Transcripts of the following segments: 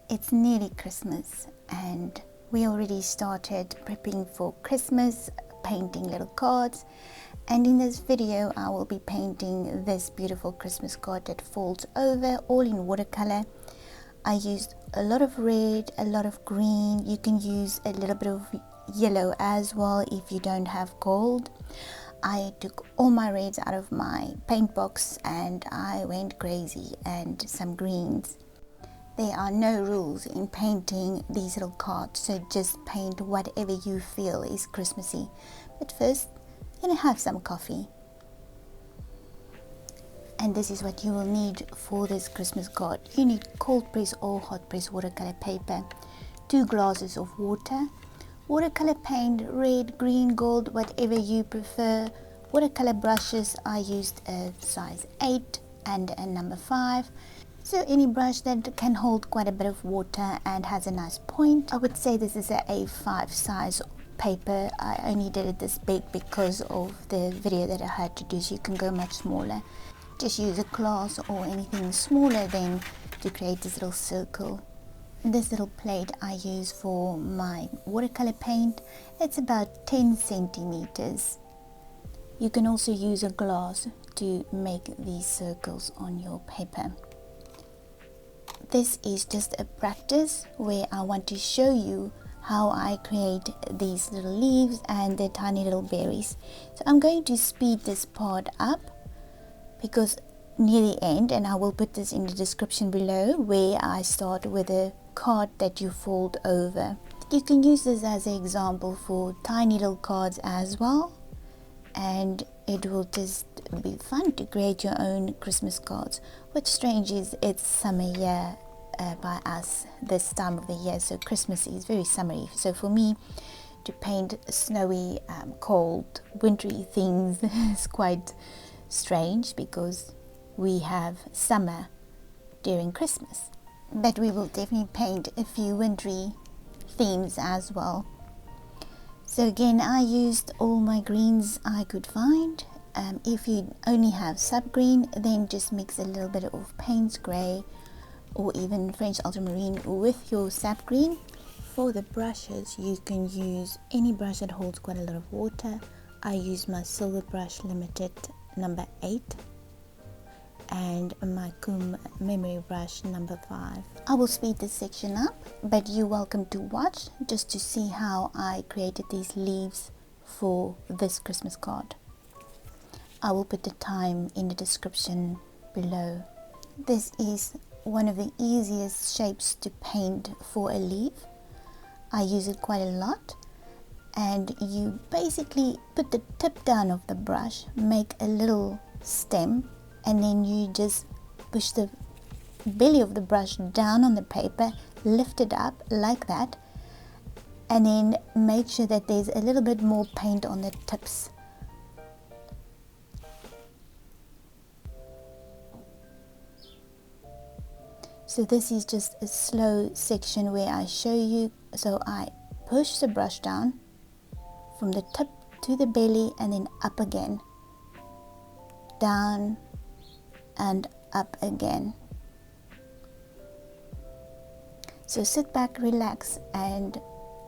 It's nearly Christmas and we already started prepping for Christmas, painting little cards, and in this video I will be painting this beautiful Christmas card that folds over, all in watercolor. I used a lot of red, a lot of green. You can use a little bit of yellow as well if you don't have gold. I took all my reds out of my paint box and I went crazy, and some greens. There are no rules in painting these little cards, so just paint whatever you feel is Christmassy. But first, you're gonna have some coffee. And this is what you will need for this Christmas card. You need cold press or hot press watercolor paper, 2 glasses of water, watercolor paint, red, green, gold, whatever you prefer. Watercolor brushes, I used a size 8 and a number 5. So any brush that can hold quite a bit of water and has a nice point. I would say this is a A5 size paper. I only did it this big because of the video that I had to do, so you can go much smaller. Just use a glass or anything smaller then to create this little circle. This little plate I use for my watercolor paint. It's about 10 centimeters. You can also use a glass to make these circles on your paper. This is just a practice where I want to show you how I create these little leaves and the tiny little berries. So I'm going to speed this part up because near the end, and I will put this in the description below, where I start with a card that you fold over. You can use this as an example for tiny little cards as well, and it will just be fun to create your own Christmas cards. What's strange is it's summer here by us this time of the year, so Christmas is very summery. So for me to paint snowy, cold, wintry things is quite strange because we have summer during Christmas. But we will definitely paint a few wintry themes as well. So again, I used all my greens I could find. If you only have sub green, then just mix a little bit of Payne's grey or even French ultramarine with your sap green. For the brushes, you can use any brush that holds quite a lot of water. I use my Silver Brush Limited number 8 and my Kum memory brush number 5. I will speed this section up, but you're welcome to watch just to see how I created these leaves for this Christmas card. I will put the time in the description below. This is one of the easiest shapes to paint for a leaf. I use it quite a lot, and you basically put the tip down of the brush, make a little stem, and then you just push the belly of the brush down on the paper, lift it up like that, and then make sure that there's a little bit more paint on the tips. So this is just a slow section where I show you. So I push the brush down from the tip to the belly and then up again, down and up again. So sit back, relax, and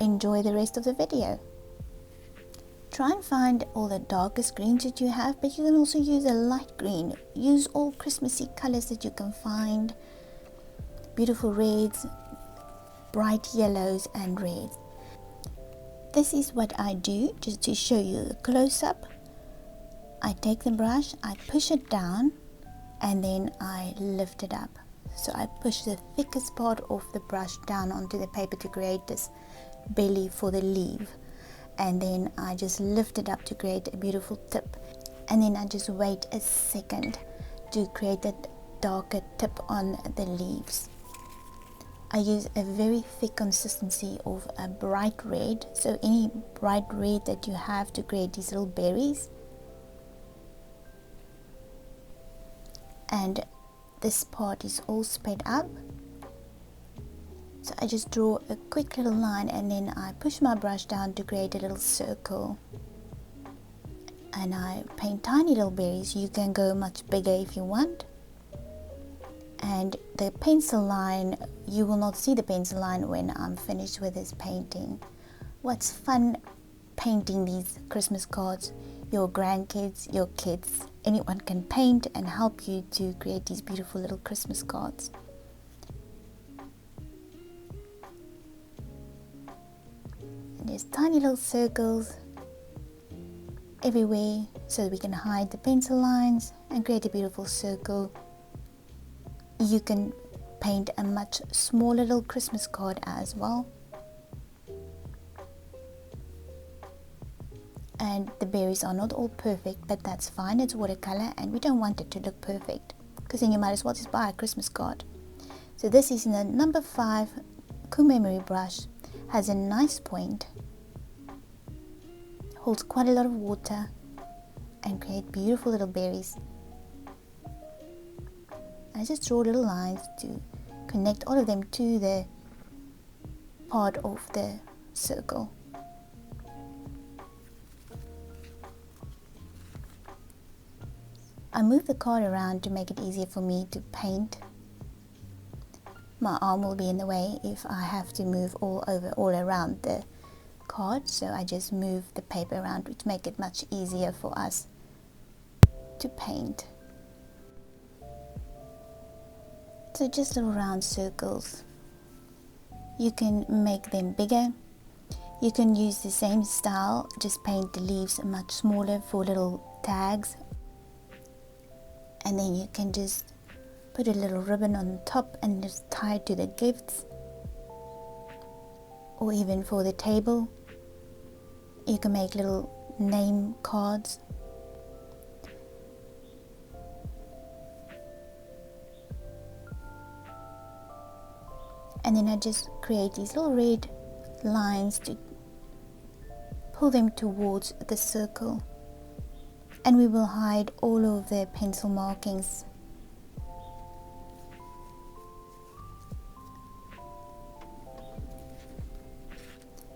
enjoy the rest of the video. Try and find all the darkest greens that you have, but you can also use a light green. Use all Christmassy colors that you can find. Beautiful reds, bright yellows and reds. This is what I do just to show you a close-up. I take the brush, I push it down, and then I lift it up. So I push the thickest part of the brush down onto the paper to create this belly for the leaf, and then I just lift it up to create a beautiful tip, and then I just wait a second to create a darker tip on the leaves. I use a very thick consistency of a bright red, so any bright red that you have to create these little berries. And this part is all sped up, so I just draw a quick little line and then I push my brush down to create a little circle, and I paint tiny little berries. You can go much bigger if you want. And the pencil line you will not see the pencil line when I'm finished with this painting. What's fun painting these Christmas cards? Your grandkids, your kids, anyone can paint and help you to create these beautiful little Christmas cards. And there's tiny little circles everywhere so we can hide the pencil lines and create a beautiful circle. You can paint a much smaller little Christmas card as well. And the berries are not all perfect, but that's fine. It's watercolor and we don't want it to look perfect, because then you might as well just buy a Christmas card. So this is in the number 5 Kumemory brush. Has a nice point, holds quite a lot of water, and create beautiful little berries. I just draw little lines to connect all of them to the part of the circle. I move the card around to make it easier for me to paint. My arm will be in the way if I have to move all around the card, so I just move the paper around, which make it much easier for us to paint. So just little round circles. You can make them bigger. You can use the same style, just paint the leaves much smaller for little tags. And then you can just put a little ribbon on top and just tie it to the gifts, or even for the table. You can make little name cards. And then I just create these little red lines to pull them towards the circle. And we will hide all of the pencil markings.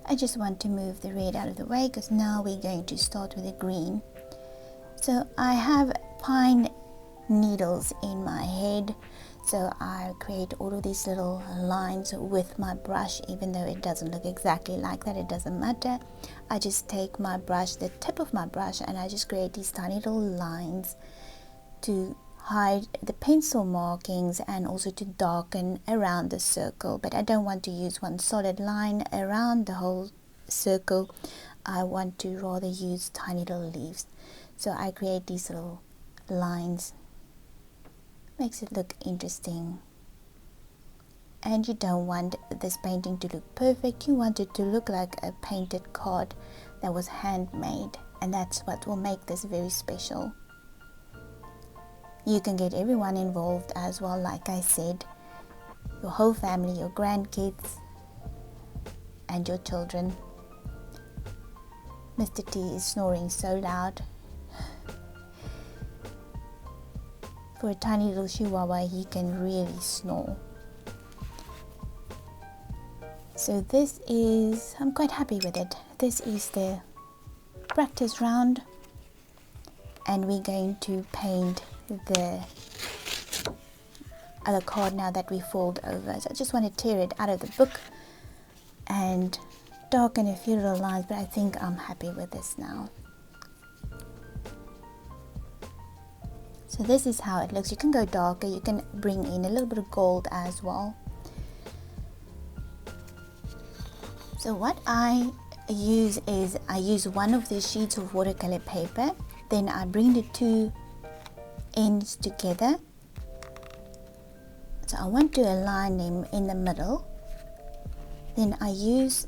I just want to move the red out of the way, because now we're going to start with the green. So I have pine needles in my head, so I create all of these little lines with my brush. Even though it doesn't look exactly like that, it doesn't matter. I just take my brush, the tip of my brush, and I just create these tiny little lines to hide the pencil markings and also to darken around the circle. But I don't want to use one solid line around the whole circle. I want to rather use tiny little leaves. So I create these little lines. Makes it look interesting. And you don't want this painting to look perfect. You want it to look like a painted card that was handmade, and that's what will make this very special. You can get everyone involved as well, like I said, your whole family, your grandkids, and your children. Mr. T is snoring so loud. For a tiny little chihuahua, he can really snore. So this is, I'm quite happy with it. This is the practice round, and we're going to paint the other card now that we fold over. So I just want to tear it out of the book and darken a few little lines, but I think I'm happy with this now. So this is how it looks. You can go darker, you can bring in a little bit of gold as well. So what I use is, I use one of these sheets of watercolor paper, then I bring the two ends together. So I want to align them in the middle. Then I use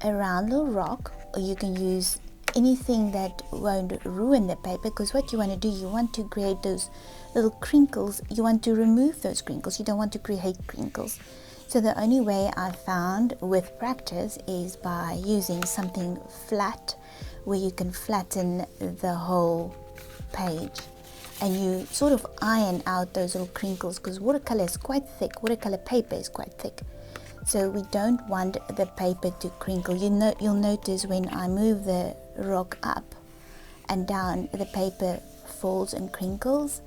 a round little rock, or you can use anything that won't ruin the paper, because what you want to do, you want to create those little crinkles. You want to remove those crinkles. You don't want to create crinkles. So the only way I found with practice is by using something flat, where you can flatten the whole page, and you sort of iron out those little crinkles, because watercolor is quite thick. Watercolor paper is quite thick, so we don't want the paper to crinkle. You'll notice when I move the rock up and down, the paper folds and crinkles,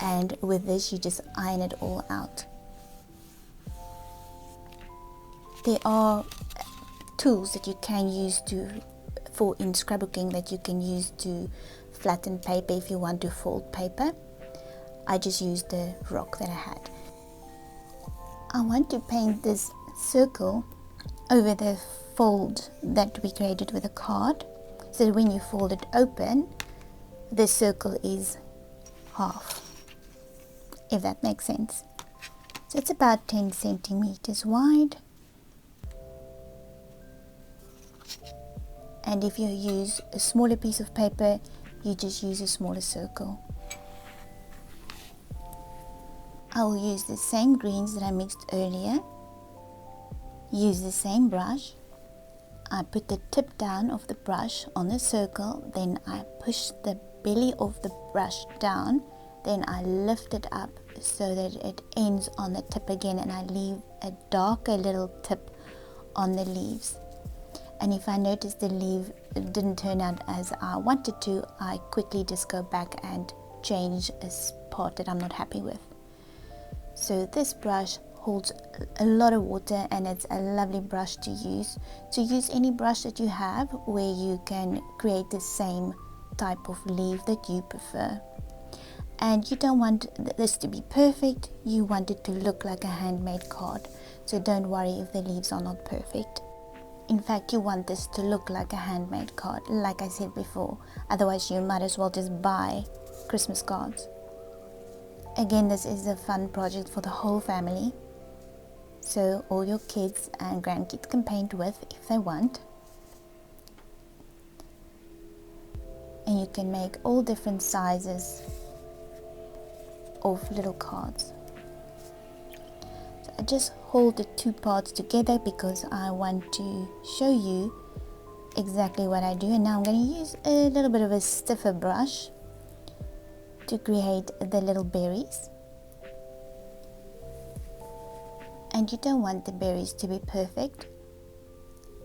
and with this you just iron it all out. There are tools that you can use in scrapbooking, that you can use to flatten paper if you want to fold paper. I just used the rock that I had. I want to paint this circle over the fold that we created with a card, so that when you fold it open, the circle is half, if that makes sense. So it's about 10 centimeters wide, and if you use a smaller piece of paper, you just use a smaller circle. I will use the same greens that I mixed earlier, use the same brush. I put the tip down of the brush on the circle, then I push the belly of the brush down, then I lift it up so that it ends on the tip again, and I leave a darker little tip on the leaves. And if I notice the leaf didn't turn out as I wanted to, I quickly just go back and change a part that I'm not happy with. So this brush holds a lot of water, and it's a lovely brush to use. So use any brush that you have where you can create the same type of leaf that you prefer. And you don't want this to be perfect, you want it to look like a handmade card. So don't worry if the leaves are not perfect. In fact, you want this to look like a handmade card, like I said before. Otherwise you might as well just buy Christmas cards. Again, this is a fun project for the whole family. So all your kids and grandkids can paint with if they want. And you can make all different sizes of little cards. So I just hold the two parts together because I want to show you exactly what I do. And now I'm going to use a little bit of a stiffer brush to create the little berries. And you don't want the berries to be perfect.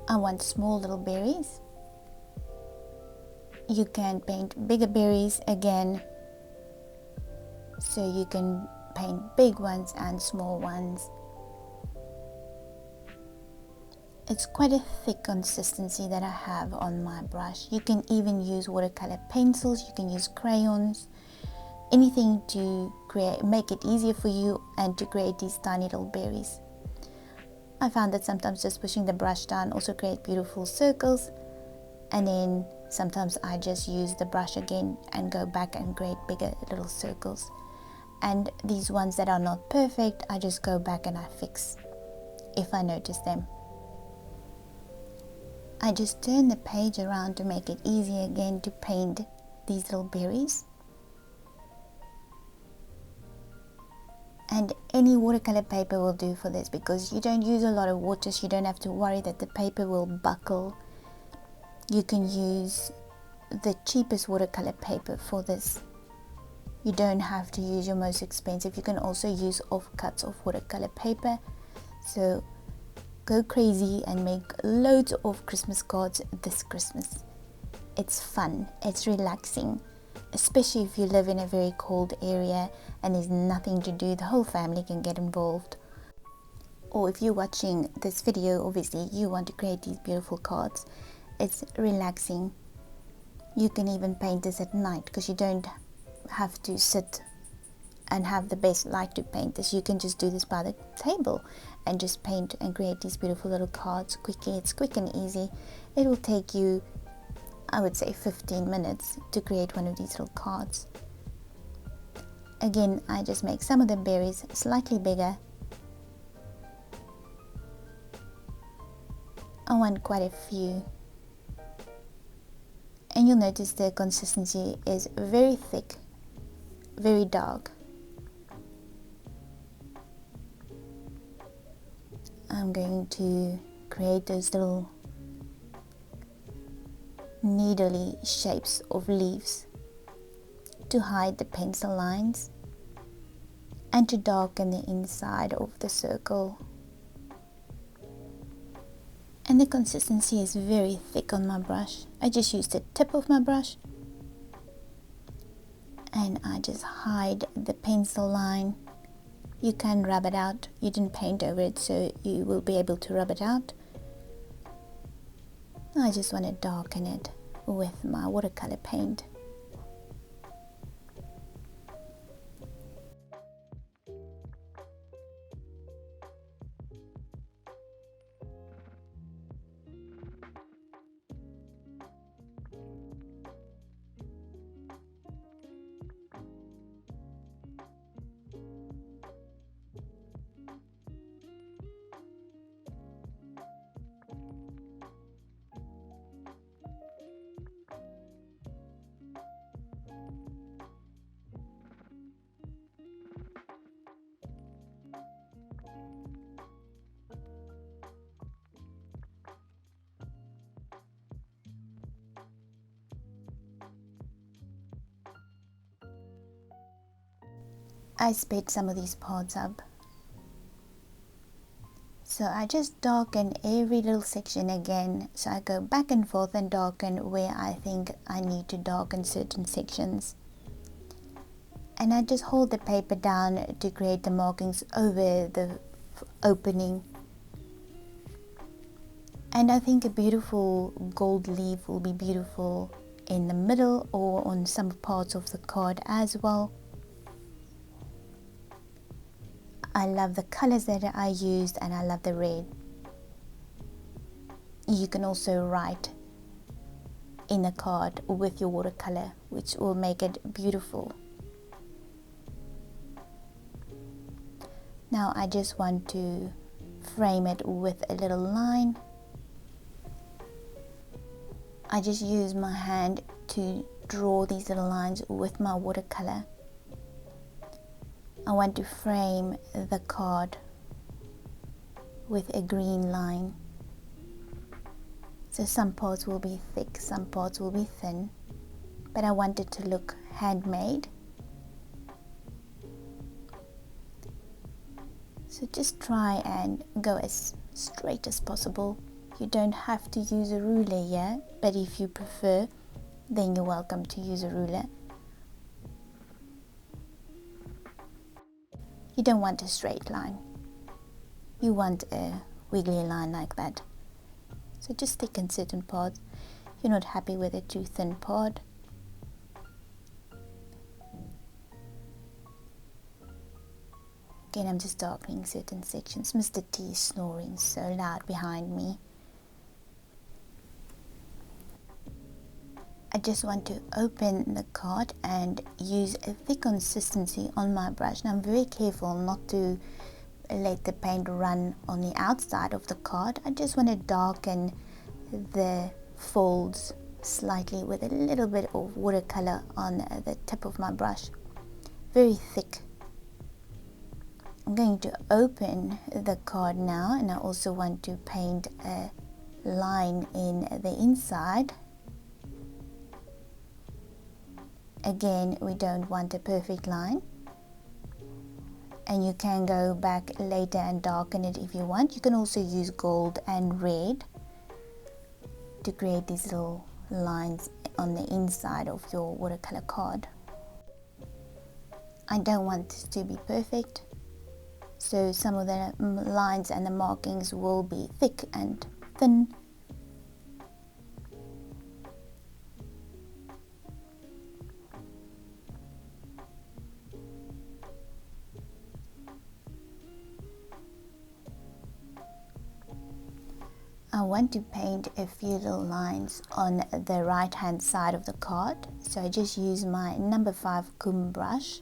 I want small little berries. You can paint bigger berries again, so you can paint big ones and small ones. It's quite a thick consistency that I have on my brush. You can even use watercolor pencils, you can use crayons, anything to make it easier for you and to create these tiny little berries. I found that sometimes just pushing the brush down also create beautiful circles, and then sometimes I just use the brush again and go back and create bigger little circles. And these ones that are not perfect, I just go back and I fix if I notice them. I just turn the page around to make it easy again to paint these little berries. And any watercolor paper will do for this, because you don't use a lot of water, so you don't have to worry that the paper will buckle. You can use the cheapest watercolor paper for this. You don't have to use your most expensive. You can also use offcuts of watercolor paper. So go crazy and make loads of Christmas cards this Christmas. It's fun, it's relaxing, especially if you live in a very cold area and there's nothing to do. The whole family can get involved. Or if you're watching this video, obviously you want to create these beautiful cards. It's relaxing. You can even paint this at night, because you don't have to sit and have the best light to paint this. You can just do this by the table and just paint and create these beautiful little cards quickly. It's quick and easy. It will take you, I would say, 15 minutes to create one of these little cards. Again, I just make some of the berries slightly bigger. I want quite a few. And you'll notice the consistency is very thick, very dark. I'm going to create those little needly shapes of leaves to hide the pencil lines and to darken the inside of the circle. And the consistency is very thick on my brush. I just use the tip of my brush and I just hide the pencil line You can rub it out. You didn't paint over it, so you will be able to rub it out. I just want to darken it with my watercolor paint. I sped some of these parts up. So I just darken every little section again. So I go back and forth and darken where I think I need to darken certain sections. And I just hold the paper down to create the markings over the opening. And I think a beautiful gold leaf will be beautiful in the middle or on some parts of the card as well. I love the colors that I used, and I love the red. You can also write in a card with your watercolor, which will make it beautiful. Now I just want to frame it with a little line. I just use my hand to draw these little lines with my watercolor. I want to frame the card with a green line. So some parts will be thick, some parts will be thin, but I want it to look handmade. So just try and go as straight as possible. You don't have to use a ruler here, but if you prefer, then you're welcome to use a ruler. You don't want a straight line. You want a wiggly line like that. So just thicken certain parts. You're not happy with a too thin part. Again, I'm just darkening certain sections. Mr. T is snoring so loud behind me. I just want to open the card and use a thick consistency on my brush. Now I'm very careful not to let the paint run on the outside of the card. I just want to darken the folds slightly with a little bit of watercolor on the tip of my brush. Very thick. I'm going to open the card now, and I also want to paint a line in the inside. Again, we don't want a perfect line, and you can go back later and darken it if you want. You can also use gold and red to create these little lines on the inside of your watercolor card. I don't want this to be perfect, so some of the lines and the markings will be thick and thin. I want to paint a few little lines on the right hand side of the card, so I just use my number 5 comb brush,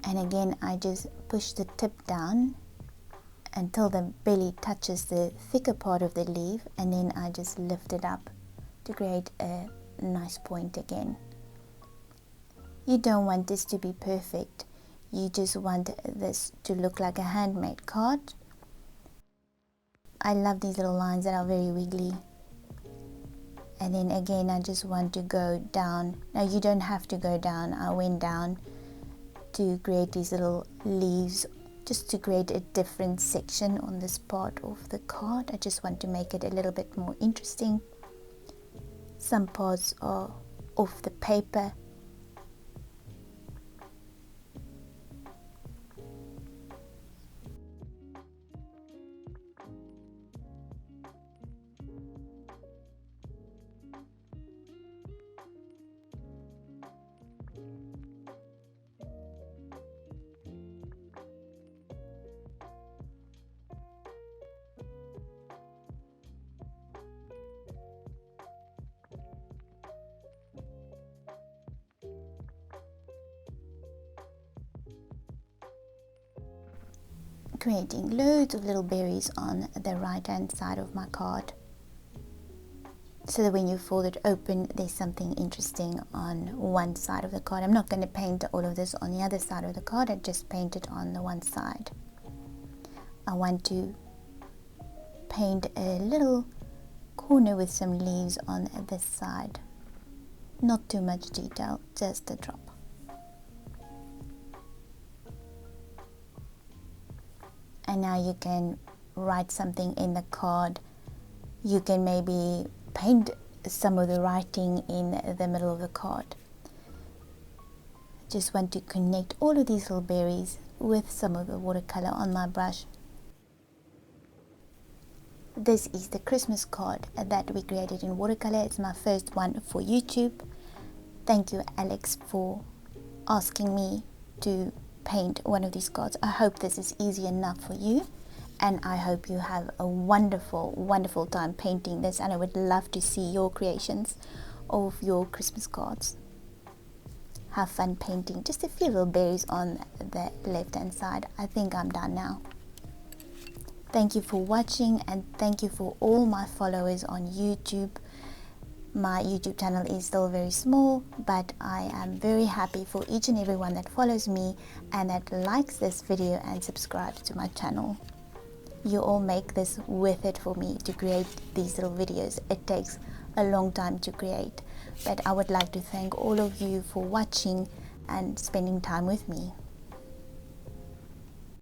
and again I just push the tip down until the belly touches the thicker part of the leaf, and then I just lift it up to create a nice point again. You don't want this to be perfect, you just want this to look like a handmade card. I love these little lines that are very wiggly. And then again, I just want to go down. Now you don't have to go down. I went down to create these little leaves, just to create a different section on this part of the card. I just want to make it a little bit more interesting. Some parts are off the paper. creating loads of little berries on the right hand side of my card, so that when you fold it open, there's something interesting on one side of the card. I'm not going to paint all of this on the other side of the card, I just paint it on the one side. I want to paint a little corner with some leaves on this side. Not too much detail, just a drop. And now you can write something in the card. You can maybe paint some of the writing in the middle of the card. Just want to connect all of these little berries with some of the watercolor on my brush. This is the Christmas card that we created in watercolor. It's my first one for YouTube. Thank you, Alex, for asking me to paint one of these cards. I hope this is easy enough for you, and I hope you have a wonderful time painting this, and I would love to see your creations of your Christmas cards. Have fun painting. Just a few little berries on the left hand side. I think I'm done now. Thank you for watching, and thank you for all my followers on YouTube. My YouTube channel is still very small, but I am very happy for each and every one that follows me and that likes this video and subscribes to my channel. You all make this worth it for me to create these little videos. It takes a long time to create, but I would like to thank all of you for watching and spending time with me.